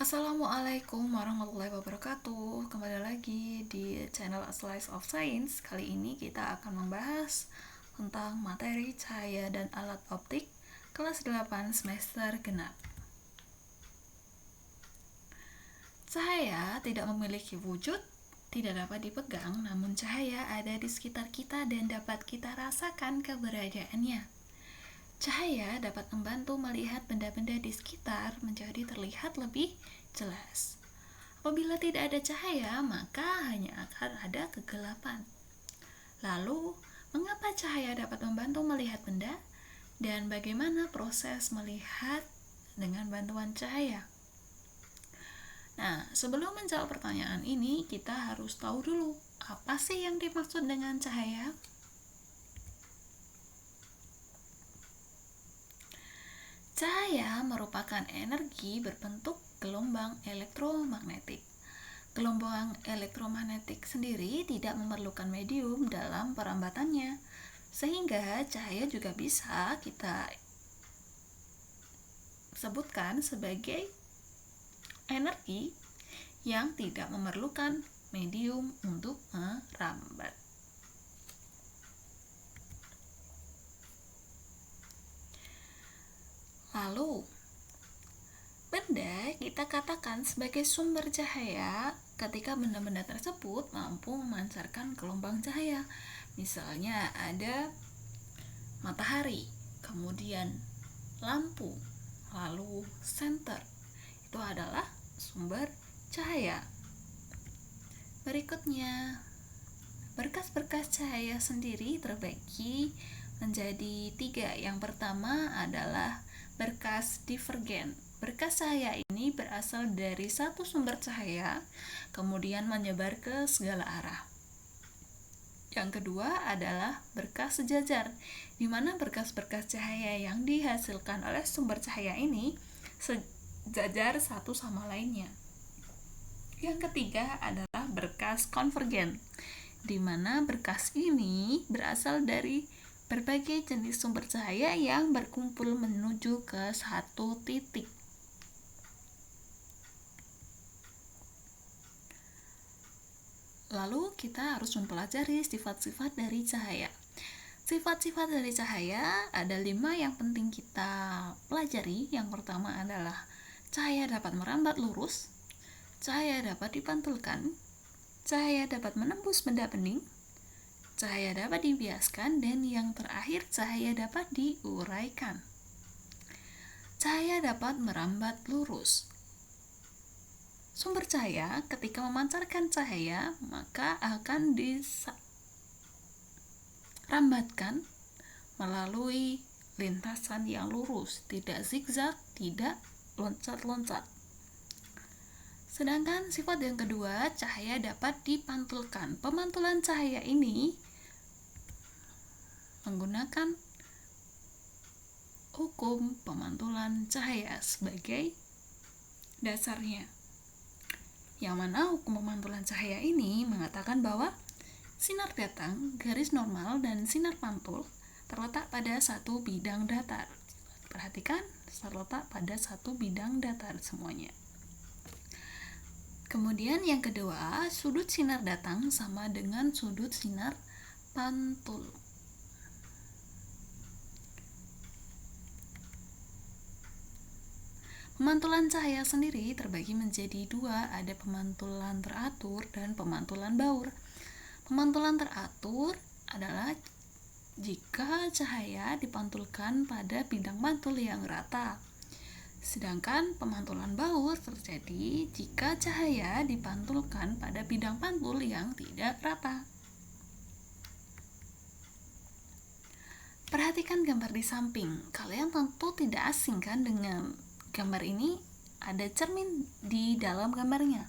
Assalamualaikum warahmatullahi wabarakatuh. Kembali lagi di channel A Slice of Science. Kali ini kita akan membahas tentang materi cahaya dan alat optik kelas 8 semester genap. Cahaya tidak memiliki wujud, tidak dapat dipegang, namun cahaya ada di sekitar kita dan dapat kita rasakan keberadaannya. Cahaya dapat membantu melihat benda-benda di sekitar menjadi terlihat lebih jelas. Apabila tidak ada cahaya, maka hanya akan ada kegelapan. Lalu, mengapa cahaya dapat membantu melihat benda? Dan bagaimana proses melihat dengan bantuan cahaya? Nah, sebelum menjawab pertanyaan ini, kita harus tahu dulu, apa sih yang dimaksud dengan cahaya? Cahaya merupakan energi berbentuk gelombang elektromagnetik. Gelombang elektromagnetik sendiri tidak memerlukan medium dalam perambatannya, sehingga cahaya juga bisa kita sebutkan sebagai energi yang tidak memerlukan medium untuk merambat. Lalu, benda kita katakan sebagai sumber cahaya ketika benda-benda tersebut mampu memancarkan gelombang cahaya. Misalnya ada matahari, kemudian lampu, lalu senter. Itu adalah sumber cahaya. Berikutnya, berkas-berkas cahaya sendiri terbagi menjadi 3. Yang pertama adalah berkas divergen. Berkas cahaya ini berasal dari satu sumber cahaya, kemudian menyebar ke segala arah. Yang kedua adalah berkas sejajar, di mana berkas-berkas cahaya yang dihasilkan oleh sumber cahaya ini sejajar satu sama lainnya. Yang ketiga adalah berkas konvergen, di mana berkas ini berasal dari berbagai jenis sumber cahaya yang berkumpul menuju ke satu titik. Lalu kita harus mempelajari sifat-sifat dari cahaya. Sifat-sifat dari cahaya ada 5 yang penting kita pelajari. Yang pertama adalah cahaya dapat merambat lurus, cahaya dapat dipantulkan, cahaya dapat menembus benda bening, cahaya dapat dibiaskan, dan yang terakhir cahaya dapat diuraikan. Cahaya dapat merambat lurus. Sumber cahaya ketika memancarkan cahaya maka akan dirambatkan melalui lintasan yang lurus, tidak zigzag, tidak loncat-loncat. Sedangkan sifat yang kedua, cahaya dapat dipantulkan. Pemantulan cahaya ini menggunakan hukum pemantulan cahaya sebagai dasarnya. Yang mana hukum pemantulan cahaya ini mengatakan bahwa sinar datang, garis normal, dan sinar pantul terletak pada satu bidang datar. Perhatikan, terletak pada satu bidang datar semuanya. Kemudian yang kedua, sudut sinar datang sama dengan sudut sinar pantul. Pemantulan cahaya sendiri terbagi menjadi 2, ada pemantulan teratur dan pemantulan baur. Pemantulan teratur adalah jika cahaya dipantulkan pada bidang pantul yang rata. Sedangkan pemantulan baur terjadi jika cahaya dipantulkan pada bidang pantul yang tidak rata. Perhatikan gambar di samping. Kalian tentu tidak asing kan dengan gambar ini? Ada cermin di dalam gambarnya.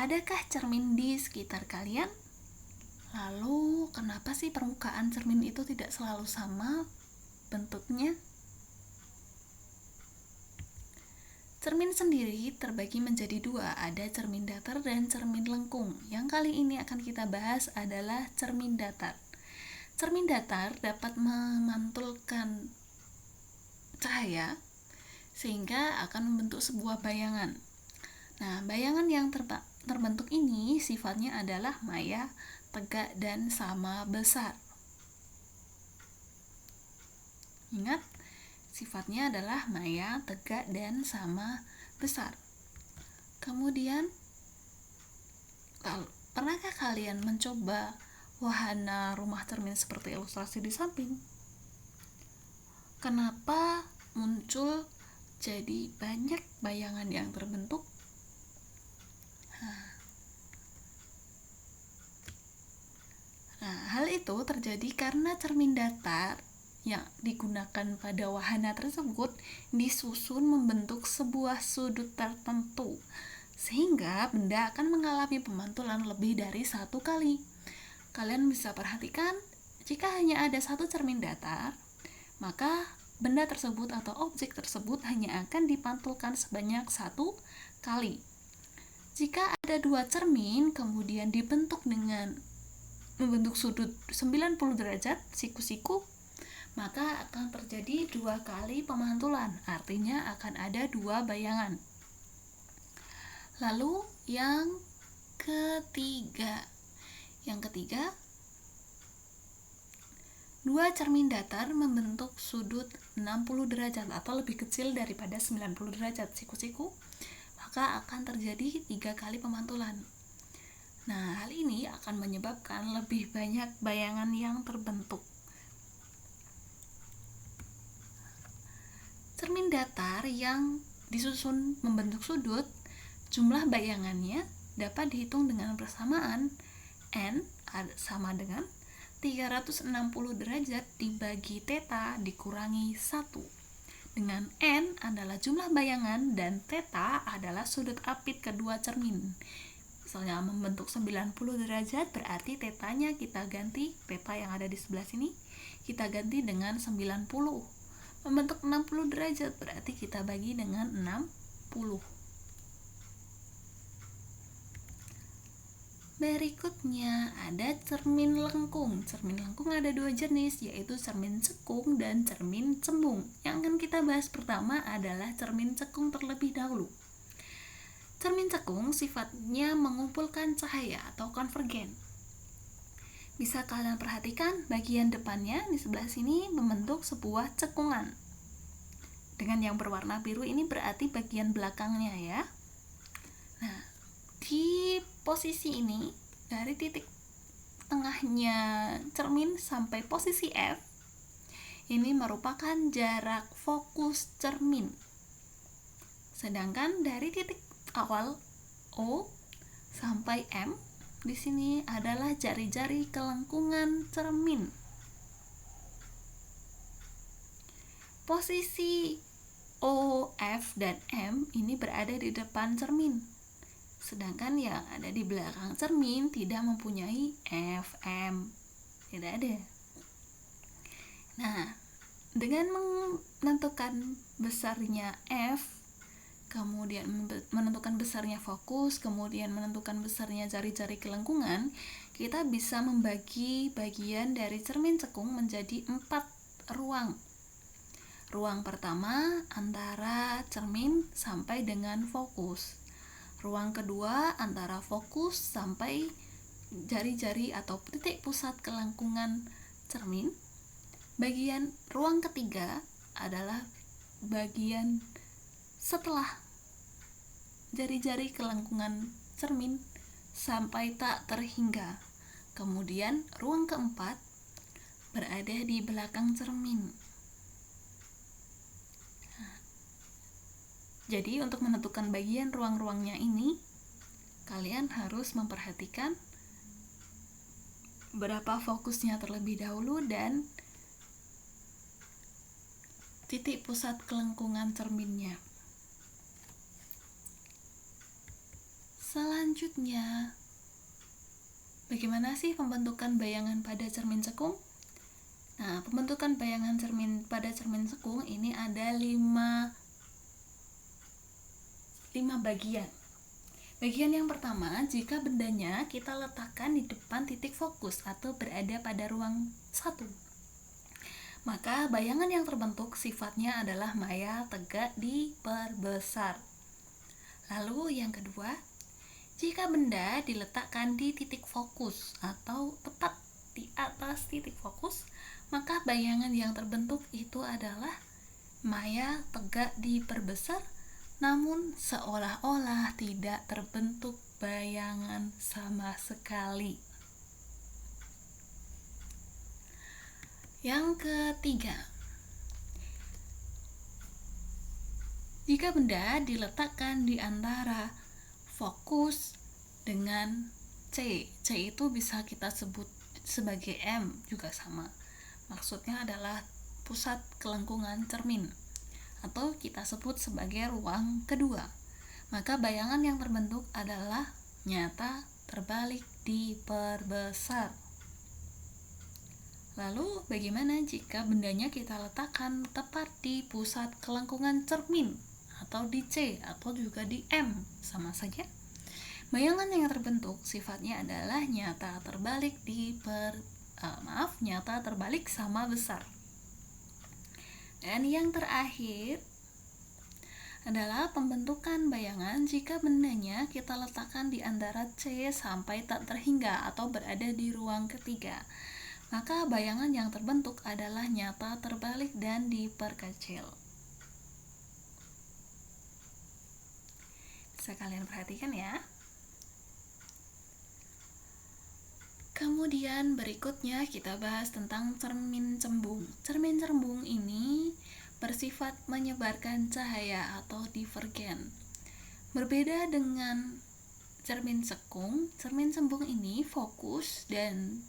Adakah cermin di sekitar kalian? Lalu, kenapa sih permukaan cermin itu tidak selalu sama bentuknya? Cermin sendiri terbagi menjadi 2, ada cermin datar dan cermin lengkung. Yang kali ini akan kita bahas adalah cermin datar. Cermin datar dapat memantulkan cahaya sehingga akan membentuk sebuah bayangan. Nah, bayangan yang terbentuk ini sifatnya adalah maya, tegak, dan sama besar. Ingat, sifatnya adalah maya, tegak, dan sama besar. Kemudian, pernahkah kalian mencoba wahana rumah cermin seperti ilustrasi di samping? Kenapa muncul jadi banyak bayangan yang terbentuk? Nah, hal itu terjadi karena cermin datar yang digunakan pada wahana tersebut disusun membentuk sebuah sudut tertentu, sehingga benda akan mengalami pemantulan lebih dari satu kali. Kalian bisa perhatikan, jika hanya ada satu cermin datar, maka benda tersebut atau objek tersebut hanya akan dipantulkan sebanyak satu kali. Jika ada dua cermin kemudian dibentuk dengan membentuk sudut 90 derajat siku-siku, maka akan terjadi dua kali pemantulan, artinya akan ada dua bayangan. Lalu yang ketiga, dua cermin datar membentuk sudut 60 derajat atau lebih kecil daripada 90 derajat siku-siku, maka akan terjadi 3 kali pemantulan. Nah, hal ini akan menyebabkan lebih banyak bayangan yang terbentuk. Cermin datar yang disusun membentuk sudut, jumlah bayangannya dapat dihitung dengan persamaan N sama dengan 360 derajat dibagi theta dikurangi 1, dengan N adalah jumlah bayangan dan theta adalah sudut apit kedua cermin. Misalnya membentuk 90 derajat, berarti tetanya kita ganti, theta yang ada di sebelah sini kita ganti dengan 90. Membentuk 60 derajat berarti kita bagi dengan 60. Berikutnya ada cermin lengkung. Cermin lengkung ada dua jenis, yaitu cermin cekung dan cermin cembung. Yang akan kita bahas pertama adalah cermin cekung terlebih dahulu. Cermin cekung sifatnya mengumpulkan cahaya atau konvergen. Bisa kalian perhatikan bagian depannya di sebelah sini membentuk sebuah cekungan. Dengan yang berwarna biru ini berarti bagian belakangnya ya. Nah, di posisi ini dari titik tengahnya cermin sampai posisi F ini merupakan jarak fokus cermin. Sedangkan dari titik awal O sampai M di sini adalah jari-jari kelengkungan cermin. Posisi O, F, dan M ini berada di depan cermin. Sedangkan yang ada di belakang cermin tidak mempunyai F, M. Tidak ada. Nah, dengan menentukan besarnya F, kemudian menentukan besarnya fokus, kemudian menentukan besarnya jari-jari kelengkungan, kita bisa membagi bagian dari cermin cekung menjadi 4 ruang. Ruang pertama antara cermin sampai dengan fokus. Ruang kedua antara fokus sampai jari-jari atau titik pusat kelengkungan cermin. Bagian ruang ketiga adalah bagian setelah jari-jari kelengkungan cermin sampai tak terhingga. Kemudian ruang keempat berada di belakang cermin. Jadi untuk menentukan bagian ruang-ruangnya ini, kalian harus memperhatikan berapa fokusnya terlebih dahulu dan titik pusat kelengkungan cerminnya. Selanjutnya, bagaimana sih pembentukan bayangan pada cermin cekung? Nah, pembentukan bayangan cermin pada cermin cekung ini ada 5 bagian. Bagian yang pertama, jika bendanya kita letakkan di depan titik fokus atau berada pada ruang 1, maka bayangan yang terbentuk sifatnya adalah maya tegak diperbesar. Lalu yang kedua, jika benda diletakkan di titik fokus atau tepat di atas titik fokus, maka bayangan yang terbentuk itu adalah maya tegak diperbesar, namun seolah-olah tidak terbentuk bayangan sama sekali. Yang ketiga, jika benda diletakkan di antara fokus dengan C itu bisa kita sebut sebagai M, juga sama. Maksudnya adalah pusat kelengkungan cermin, atau kita sebut sebagai ruang kedua. Maka bayangan yang terbentuk adalah nyata terbalik diperbesar. Lalu bagaimana jika bendanya kita letakkan tepat di pusat kelengkungan cermin, atau di C atau juga di M? Sama saja. Bayangan yang terbentuk sifatnya adalah nyata terbalik nyata terbalik sama besar. Dan yang terakhir adalah pembentukan bayangan jika bendanya kita letakkan di antara C sampai tak terhingga atau berada di ruang ketiga. Maka bayangan yang terbentuk adalah nyata terbalik dan diperkecil. Bisa kalian perhatikan ya. Kemudian berikutnya kita bahas tentang cermin cembung. Cermin cembung ini bersifat menyebarkan cahaya atau divergen. Berbeda dengan cermin sekung, cermin cembung ini fokus dan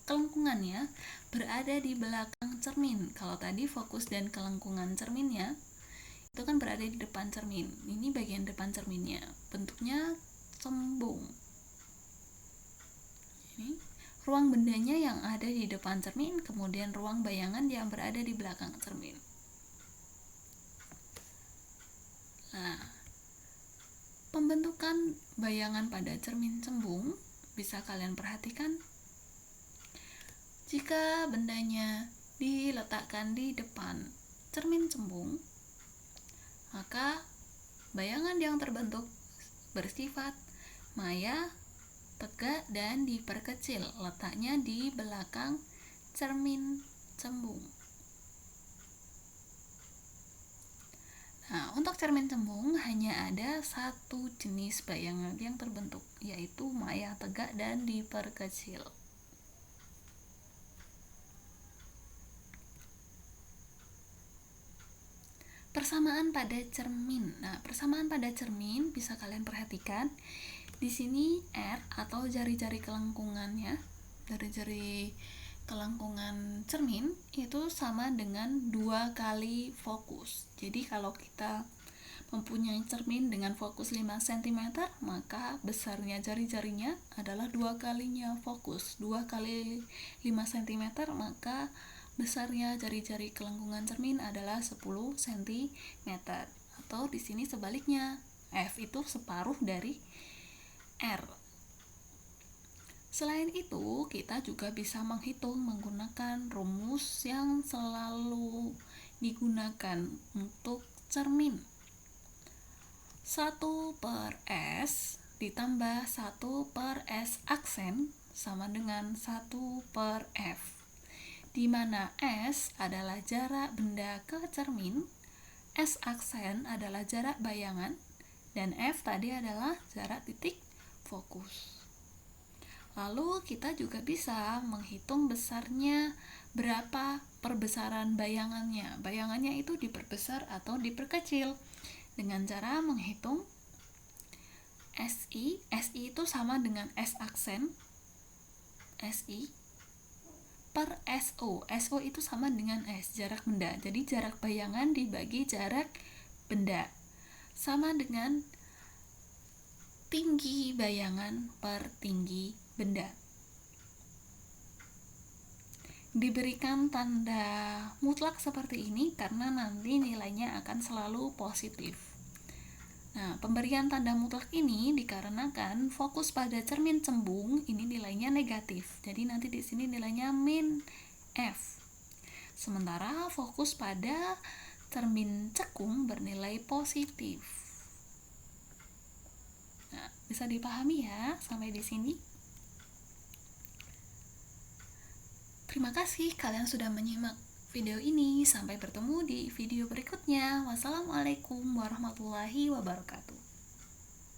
kelengkungannya berada di belakang cermin. Kalau tadi fokus dan kelengkungan cerminnya itu kan berada di depan cermin. Ini bagian depan cerminnya, bentuknya cembung. Ini ruang bendanya yang ada di depan cermin, kemudian ruang bayangan yang berada di belakang cermin. Nah, pembentukan bayangan pada cermin cembung bisa kalian perhatikan. Jika bendanya diletakkan di depan cermin cembung, maka bayangan yang terbentuk bersifat maya, tegak, dan diperkecil. Letaknya di belakang cermin cembung. Nah, untuk cermin cembung hanya ada satu jenis bayangan yang terbentuk, yaitu maya tegak dan diperkecil. Persamaan pada cermin. Nah, persamaan pada cermin bisa kalian perhatikan. Di sini R atau jari-jari kelengkungannya, jari-jari kelengkungan cermin itu sama dengan 2 kali fokus. Jadi kalau kita mempunyai cermin dengan fokus 5 cm, maka besarnya jari-jarinya adalah 2 kalinya fokus. 2 kali 5 cm, maka besarnya jari-jari kelengkungan cermin adalah 10 cm. Atau di sini sebaliknya, F itu separuh dari R. Selain itu, kita juga bisa menghitung menggunakan rumus yang selalu digunakan untuk cermin. 1/S ditambah 1/S aksen sama dengan 1/F, di mana S adalah jarak benda ke cermin, S aksen adalah jarak bayangan, dan F tadi adalah jarak titik fokus. Lalu kita juga bisa menghitung besarnya berapa perbesaran bayangannya. Bayangannya itu diperbesar atau diperkecil dengan cara menghitung SI. SI itu sama dengan S aksen SI per SO. SO itu sama dengan S, jarak benda. Jadi jarak bayangan dibagi jarak benda sama dengan tinggi bayangan per tinggi benda. Diberikan tanda mutlak seperti ini karena nanti nilainya akan selalu positif. Nah, pemberian tanda mutlak ini dikarenakan fokus pada cermin cembung ini nilainya negatif. Jadi nanti di sini nilainya min F. sementara fokus pada cermin cekung bernilai positif. Nah, bisa dipahami ya sampai di sini? Terima kasih kalian sudah menyimak video ini. Sampai bertemu di video berikutnya. Wassalamualaikum warahmatullahi wabarakatuh.